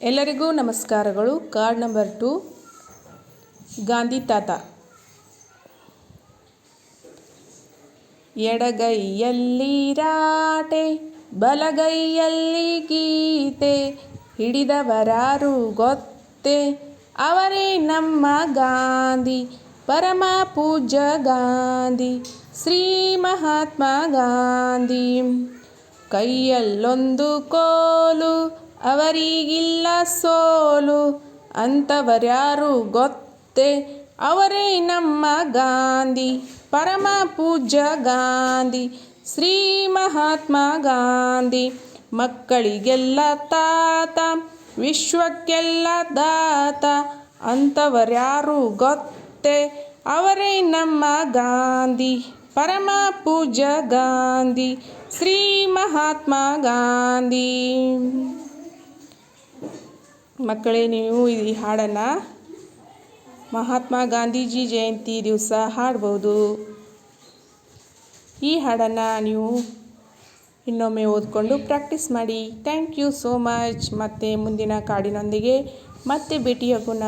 ಎಲ್ಲರಿಗೂ ನಮಸ್ಕಾರಗಳು. Card number 2, Gandhi ತಾತ. ಎಡಗೈಯಲ್ಲಿ ರಾಟೆ, ಬಲಗೈಯಲ್ಲಿ ಗೀತೆ, ಹಿಡಿದವರಾರು ಗೊತ್ತೇ, ಅವರೇ ನಮ್ಮ ಗಾಂಧಿ, ಪರಮ ಪೂಜ್ಯ ಗಾಂಧಿ, ಶ್ರೀ ಮಹಾತ್ಮ ಗಾಂಧಿ. ಕೈಯಲ್ಲೊಂದು ಕೋಲು, ಅವರಿಗಿಲ್ಲ ಸೋಲು, ಅಂಥವರ್ಯಾರು ಗೊತ್ತೇ, ಅವರೇ ನಮ್ಮ ಗಾಂಧಿ, ಪರಮ ಪೂಜ್ಯ ಗಾಂಧಿ, ಶ್ರೀ ಮಹಾತ್ಮ ಗಾಂಧಿ. ಮಕ್ಕಳಿಗೆಲ್ಲ ತಾತ, ವಿಶ್ವಕ್ಕೆಲ್ಲ ದಾತ, ಅಂಥವರ್ಯಾರು ಗೊತ್ತೇ, ಅವರೇ ನಮ್ಮ ಗಾಂಧಿ, ಪರಮ ಪೂಜ್ಯ ಗಾಂಧಿ, ಶ್ರೀ ಮಹಾತ್ಮ ಗಾಂಧಿ. ಮಕ್ಕಳೇ, ನೀವು ಈ ಹಾಡನ್ನು ಮಹಾತ್ಮ ಗಾಂಧೀಜಿ ಜಯಂತಿ ದಿವಸ ಹಾಡ್ಬೋದು. ಈ ಹಾಡನ್ನು ನೀವು ಇನ್ನೊಮ್ಮೆ ಓದ್ಕೊಂಡು ಪ್ರಾಕ್ಟೀಸ್ ಮಾಡಿ. Thank you so much. ಮತ್ತೆ ಮುಂದಿನ ಕಾಡಿನೊಂದಿಗೆ ಮತ್ತೆ ಭೇಟಿಯಾಗೋಣ.